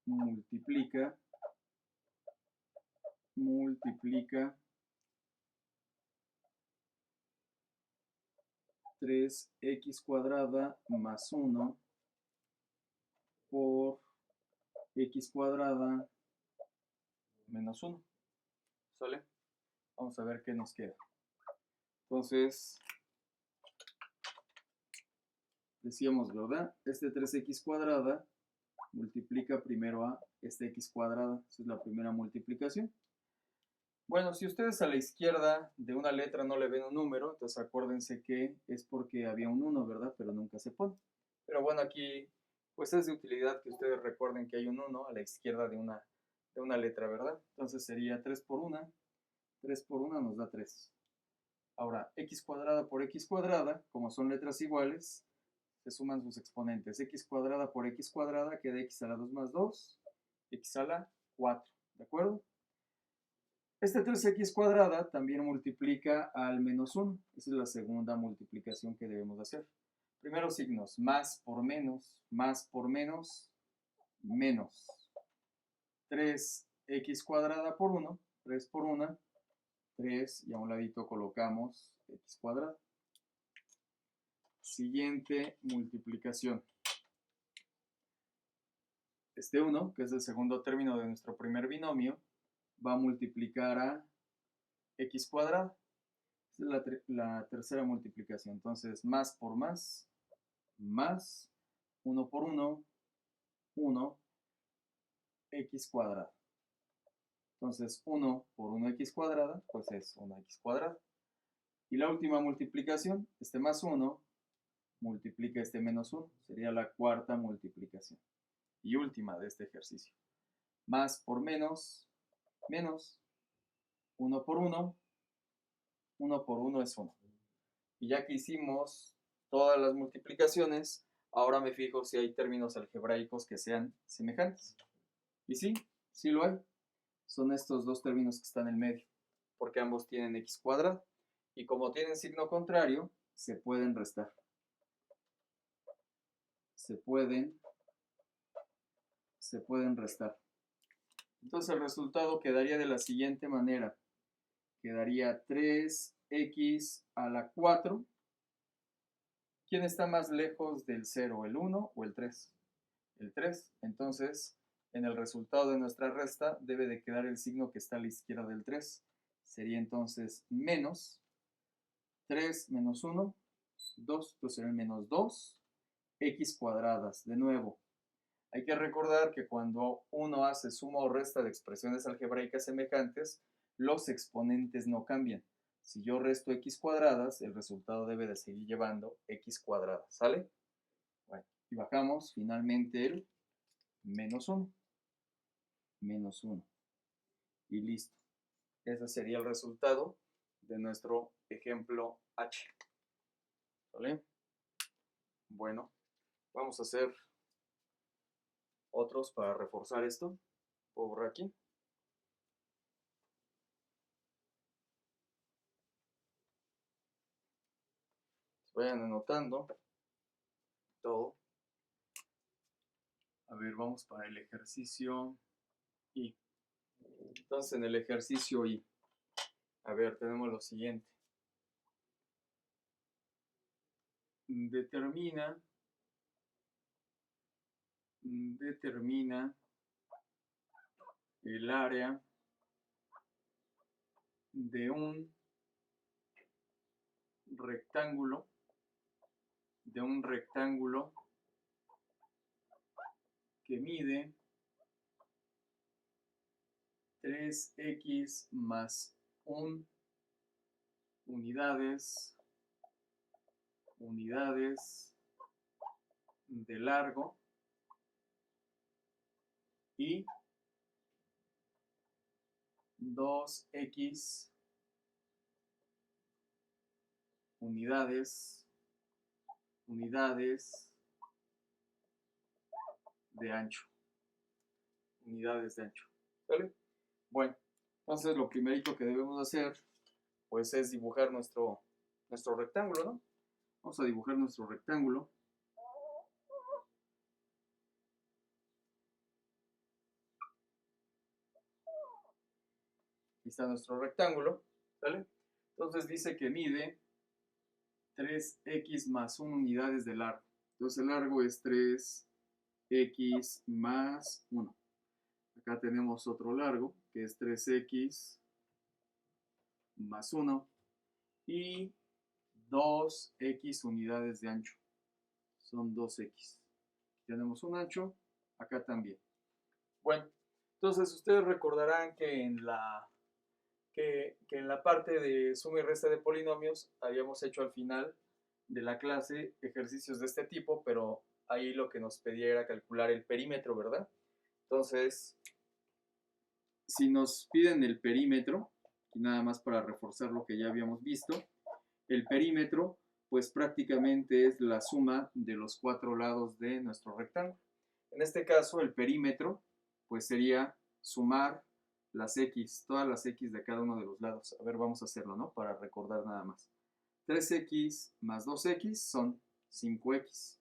multiplica 3x cuadrada más 1 por x cuadrada menos 1. ¿Sale? Vamos a ver qué nos queda. Entonces, decíamos, ¿verdad? Este 3x cuadrada multiplica primero a este x cuadrada. Esa es la primera multiplicación. Bueno, si ustedes a la izquierda de una letra no le ven un número, entonces acuérdense que es porque había un 1, ¿verdad? Pero nunca se pone. Pero bueno, aquí pues es de utilidad que ustedes recuerden que hay un 1 a la izquierda de una letra, ¿verdad? Entonces sería 3 por 1. 3 por 1 nos da 3. Ahora, x cuadrada por x cuadrada, como son letras iguales, se suman sus exponentes. X cuadrada por x cuadrada queda x a la 2 más 2, x a la 4, ¿de acuerdo? Este 3x cuadrada también multiplica al menos 1. Esa es la segunda multiplicación que debemos hacer. Primeros signos, más por menos, menos. 3x cuadrada por 1, 3 por 1, 3, y a un ladito colocamos x cuadrada. Siguiente multiplicación. Este 1, que es el segundo término de nuestro primer binomio, va a multiplicar a x cuadrada. Esta es la tercera multiplicación. Entonces, más por más, 1 por 1, 1, x cuadrada. Entonces, 1 por 1x cuadrada, pues es 1x cuadrada. Y la última multiplicación, este más 1, multiplica este menos 1. Sería la cuarta multiplicación. Y última de este ejercicio. Más por menos, menos. 1 por 1. 1 por 1 es 1. Y ya que hicimos todas las multiplicaciones, ahora me fijo si hay términos algebraicos que sean semejantes. Y sí, sí lo hay. Son estos dos términos que están en el medio, porque ambos tienen x cuadrado. Y como tienen signo contrario, se pueden restar. Se pueden restar. Entonces el resultado quedaría de la siguiente manera. Quedaría 3x a la 4. ¿Quién está más lejos del 0, el 1 o el 3? El 3. Entonces, en el resultado de nuestra resta debe de quedar el signo que está a la izquierda del 3. Sería entonces menos 3 menos 1, 2. Entonces sería menos 2, x cuadradas. De nuevo, hay que recordar que cuando uno hace suma o resta de expresiones algebraicas semejantes, los exponentes no cambian. Si yo resto x cuadradas, el resultado debe de seguir llevando x cuadradas, ¿sale? Bueno, y bajamos finalmente el menos 1. Menos 1. Y listo. Ese sería el resultado de nuestro ejemplo H. ¿Vale? Bueno, vamos a hacer otros para reforzar esto. Puedo borrar aquí. Vayan anotando todo. A ver, vamos para el ejercicio I. Entonces, en el ejercicio I, a ver, tenemos lo siguiente. Determina el área de un rectángulo que mide 3x más 1 unidades de largo y 2x unidades de ancho. ¿Vale? Bueno, entonces lo primerito que debemos hacer pues es dibujar nuestro rectángulo, ¿no? Vamos a dibujar nuestro rectángulo. Aquí está nuestro rectángulo, ¿vale? Entonces dice que mide 3x más 1 unidades de largo. Entonces el largo es 3x más 1. Acá tenemos otro largo, que es 3x más 1. Y 2x unidades de ancho. Son 2x. Tenemos un ancho, acá también. Bueno, entonces ustedes recordarán que en la parte de suma y resta de polinomios habíamos hecho al final de la clase ejercicios de este tipo, pero ahí lo que nos pedía era calcular el perímetro, ¿verdad? Entonces, si nos piden el perímetro, y nada más para reforzar lo que ya habíamos visto, el perímetro pues prácticamente es la suma de los 4 lados de nuestro rectángulo. En este caso el perímetro pues sería sumar las x, todas las x de cada uno de los lados. A ver, vamos a hacerlo, ¿no? Para recordar nada más. 3x más 2x son 5x.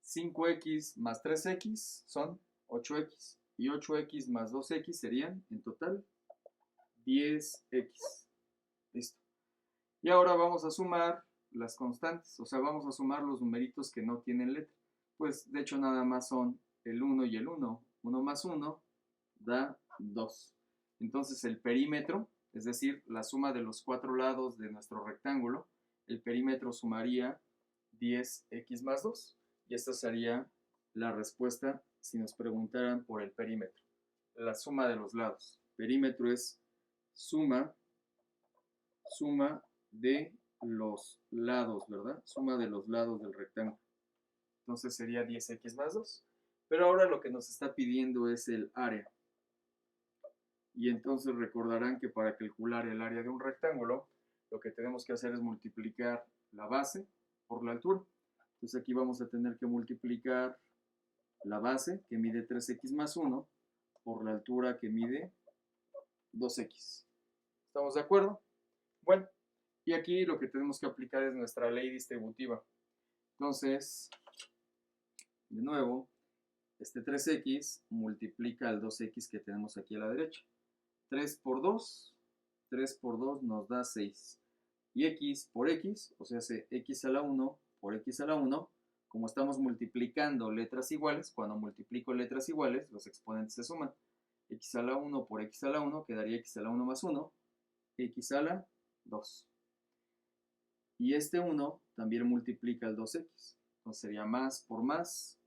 5x más 3x son 8x. Y 8x más 2x serían, en total, 10x. Listo. Y ahora vamos a sumar las constantes, o sea, vamos a sumar los numeritos que no tienen letra. Pues, de hecho, nada más son el 1 y el 1. 1 más 1 da 2. Entonces, el perímetro, es decir, la suma de los 4 lados de nuestro rectángulo, el perímetro sumaría 10x más 2. Y esta sería la respuesta si nos preguntaran por el perímetro. La suma de los lados. Perímetro es suma de los lados, ¿verdad? Suma de los lados del rectángulo. Entonces sería 10x más 2. Pero ahora lo que nos está pidiendo es el área. Y entonces recordarán que para calcular el área de un rectángulo, lo que tenemos que hacer es multiplicar la base por la altura. Entonces aquí vamos a tener que multiplicar la base, que mide 3x más 1, por la altura que mide 2x. ¿Estamos de acuerdo? Bueno, y aquí lo que tenemos que aplicar es nuestra ley distributiva. Entonces, de nuevo, este 3x multiplica al 2x que tenemos aquí a la derecha. 3 por 2 nos da 6. Y x por x, o sea, x a la 1 por x a la 1, como estamos multiplicando letras iguales, cuando multiplico letras iguales, los exponentes se suman. X a la 1 por x a la 1 quedaría x a la 1 más 1, x a la 2. Y este 1 también multiplica el 2x. Entonces sería más por más,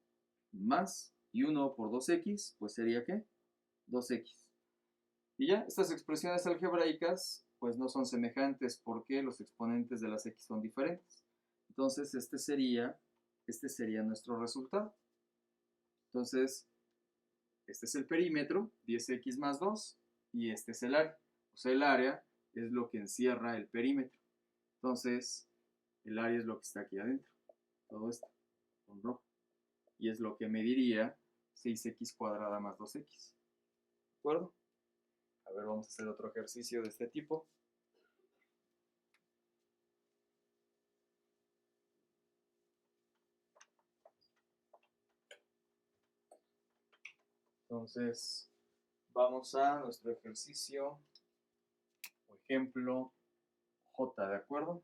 y 1 por 2x, pues sería ¿qué? 2x. Y ya, estas expresiones algebraicas pues no son semejantes porque los exponentes de las x son diferentes. Entonces este sería nuestro resultado. Entonces, este es el perímetro, 10x más 2, y este es el área. O sea, el área es lo que encierra el perímetro. Entonces, el área es lo que está aquí adentro. Todo esto, con rojo. Y es lo que mediría 6x cuadrada más 2x. ¿De acuerdo? A ver, vamos a hacer otro ejercicio de este tipo. Entonces, vamos a nuestro ejercicio, por ejemplo, J, ¿de acuerdo?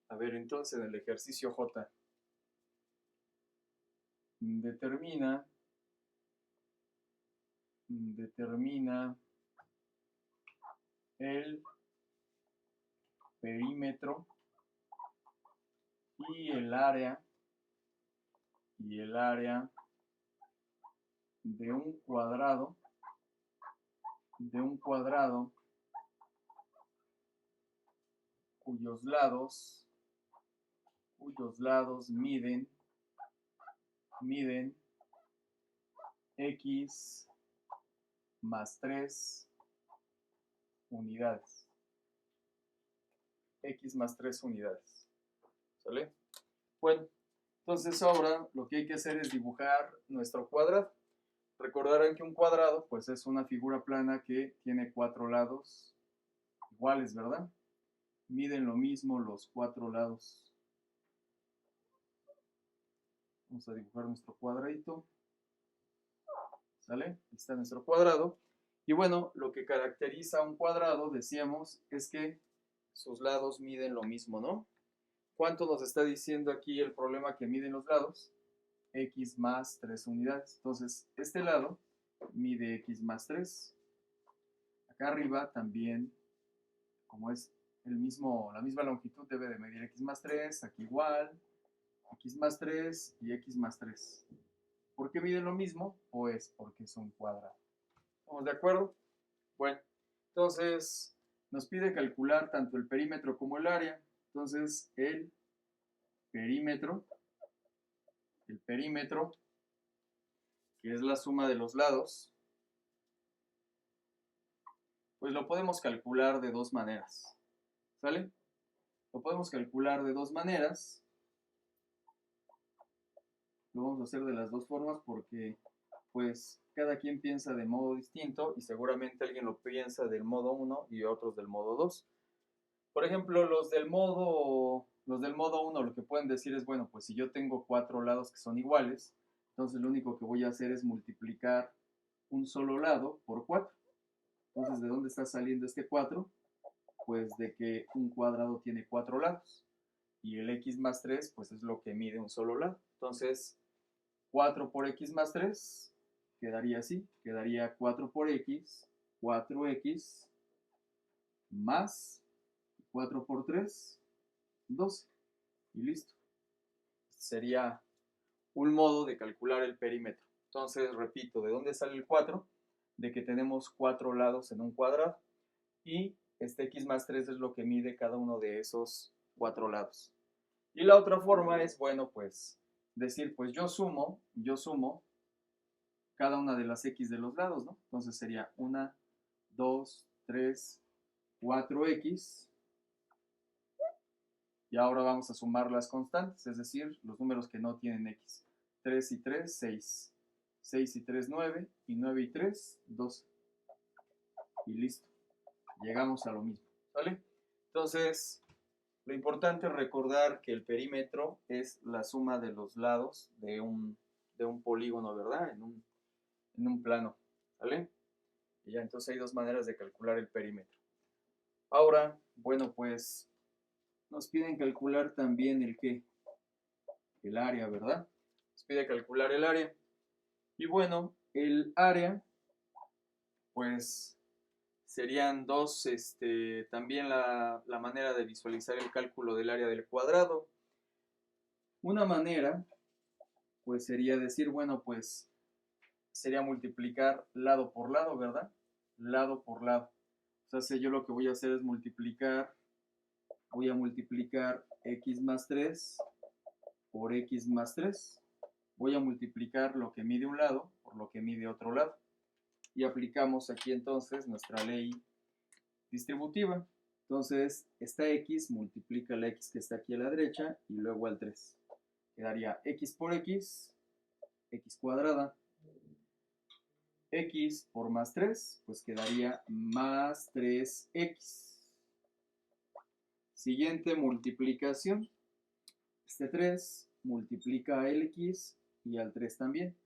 A ver, entonces, en el ejercicio J, determina el perímetro y el área de un cuadrado cuyos lados miden x más 3 unidades. X más 3 unidades. ¿Sale? Bueno, entonces ahora lo que hay que hacer es dibujar nuestro cuadrado. Recordarán que un cuadrado pues es una figura plana que tiene 4 lados iguales, ¿verdad? Miden lo mismo los 4 lados. Vamos a dibujar nuestro cuadradito. ¿Sale? Aquí está nuestro cuadrado. Y bueno, lo que caracteriza a un cuadrado, decíamos, es que sus lados miden lo mismo, ¿no? ¿Cuánto nos está diciendo aquí el problema que miden los lados? X más 3 unidades. Entonces, este lado mide x más 3. Acá arriba también, como es la misma longitud, debe de medir x más 3. Aquí igual, x más 3 y x más 3. ¿Por qué miden lo mismo? Pues porque es un cuadrado. ¿Estamos de acuerdo? Bueno, entonces nos pide calcular tanto el perímetro como el área. Entonces, el perímetro, que es la suma de los lados, pues lo podemos calcular de dos maneras. ¿Sale? Lo podemos calcular de dos maneras. Lo vamos a hacer de las dos formas porque pues cada quien piensa de modo distinto y seguramente alguien lo piensa del modo 1 y otros del modo 2. Por ejemplo, los del modo 1 lo que pueden decir es, bueno, pues si yo tengo 4 lados que son iguales, entonces lo único que voy a hacer es multiplicar un solo lado por 4. Entonces, ¿de dónde está saliendo este 4? Pues de que un cuadrado tiene 4 lados. Y el x más 3, pues es lo que mide un solo lado. Entonces, 4 por x más 3 quedaría así. Quedaría 4 por x, 4x, más 4 por 3, 12. Y listo. Sería un modo de calcular el perímetro. Entonces, repito, ¿de dónde sale el 4? De que tenemos 4 lados en un cuadrado. Y este x más 3 es lo que mide cada uno de esos 4 lados. Y la otra forma es, bueno, pues decir, pues yo sumo cada una de las x de los lados, ¿no? Entonces sería 1, 2, 3, 4x. Y ahora vamos a sumar las constantes, es decir, los números que no tienen x. 3 y 3, 6. 6 y 3, 9. Y 9 y 3, 12. Y listo. Llegamos a lo mismo, ¿vale? Entonces, lo importante es recordar que el perímetro es la suma de los lados de un polígono, ¿verdad? En un plano, ¿vale? Y ya, entonces hay dos maneras de calcular el perímetro. Ahora, bueno, pues nos piden calcular también el ¿qué? El área, ¿verdad? Nos pide calcular el área. Y bueno, el área, pues serían dos, también la manera de visualizar el cálculo del área del cuadrado. Una manera, pues sería decir, bueno, pues sería multiplicar lado por lado, ¿verdad? Lado por lado. O sea, yo lo que voy a hacer es voy a multiplicar x más 3 por x más 3. Voy a multiplicar lo que mide un lado por lo que mide otro lado. Y aplicamos aquí entonces nuestra ley distributiva. Entonces, esta x multiplica la x que está aquí a la derecha y luego al 3. Quedaría x por x, x cuadrada. X por más 3, pues quedaría más 3x. Siguiente multiplicación. Este 3 multiplica el x y al 3 también.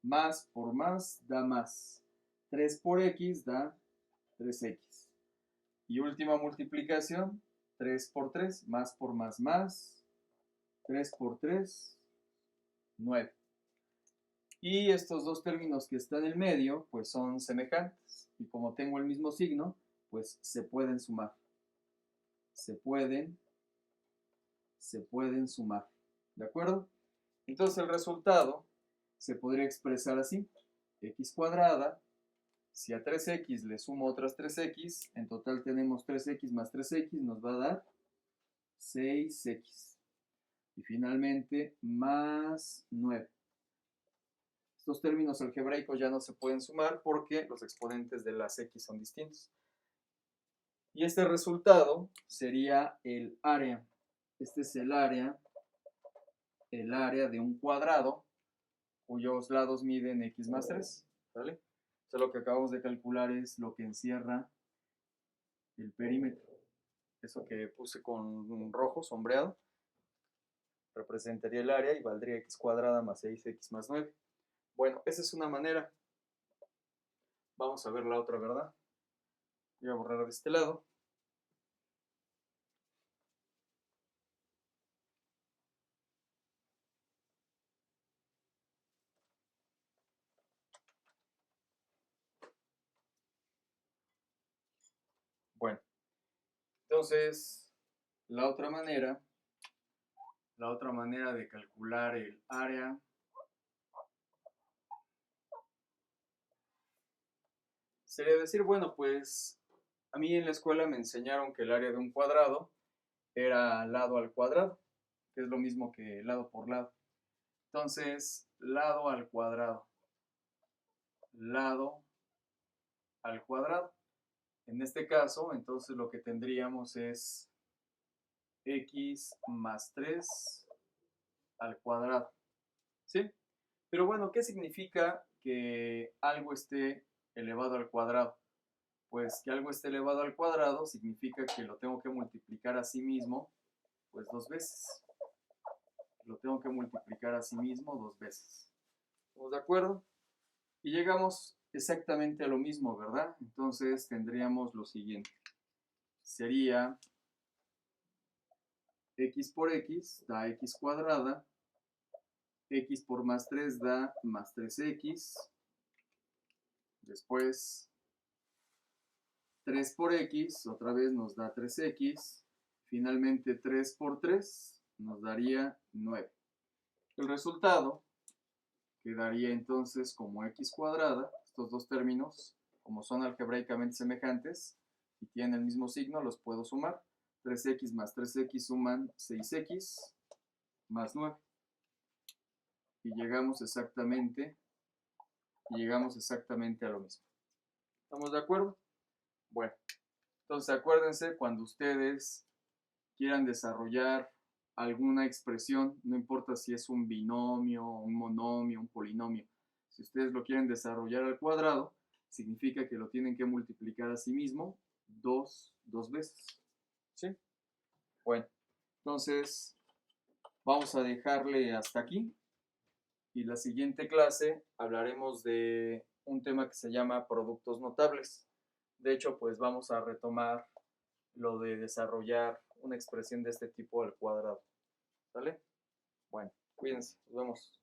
Más por más da más. 3 por x da 3x. Y última multiplicación, 3 por 3, más por más. 3 por 3, 9. Y estos dos términos que están en el medio, pues son semejantes. Y como tengo el mismo signo, pues se pueden sumar. Se pueden sumar. ¿De acuerdo? Entonces el resultado se podría expresar así. X cuadrada, si a 3x le sumo otras 3x, en total tenemos 3x más 3x, nos va a dar 6x. Y finalmente, más 9. Estos términos algebraicos ya no se pueden sumar porque los exponentes de las x son distintos. Y este resultado sería el área. Este es el área de un cuadrado cuyos lados miden x más 3. ¿Vale? Entonces lo que acabamos de calcular es lo que encierra el perímetro. Eso que puse con rojo sombreado representaría el área y valdría x cuadrada más 6x más 9. Bueno, esa es una manera. Vamos a ver la otra, ¿verdad? Voy a borrar de este lado. Bueno, entonces la otra manera de calcular el área sería decir, bueno, pues a mí en la escuela me enseñaron que el área de un cuadrado era lado al cuadrado, que es lo mismo que lado por lado. Entonces, lado al cuadrado. En este caso, entonces lo que tendríamos es x más 3 al cuadrado. ¿Sí? Pero bueno, ¿qué significa que algo esté elevado al cuadrado? Pues que algo esté elevado al cuadrado significa que lo tengo que multiplicar a sí mismo, pues 2 veces. Lo tengo que multiplicar a sí mismo 2 veces. ¿Estamos de acuerdo? Y llegamos exactamente a lo mismo, ¿verdad? Entonces tendríamos lo siguiente. Sería x por x da x cuadrada. X por más 3 da más 3x. Después 3 por x, otra vez nos da 3x. Finalmente 3 por 3 nos daría 9. El resultado quedaría entonces como x cuadrada. Estos dos términos, como son algebraicamente semejantes, y tienen el mismo signo, los puedo sumar. 3x más 3x suman 6x más 9. Y llegamos exactamente a lo mismo. ¿Estamos de acuerdo? Bueno, entonces acuérdense, cuando ustedes quieran desarrollar alguna expresión, no importa si es un binomio, un monomio, un polinomio, si ustedes lo quieren desarrollar al cuadrado, significa que lo tienen que multiplicar a sí mismo dos veces. ¿Sí? Bueno, entonces vamos a dejarle hasta aquí y la siguiente clase hablaremos de un tema que se llama productos notables. De hecho, pues vamos a retomar lo de desarrollar una expresión de este tipo al cuadrado. ¿Sale? Bueno, cuídense, nos vemos.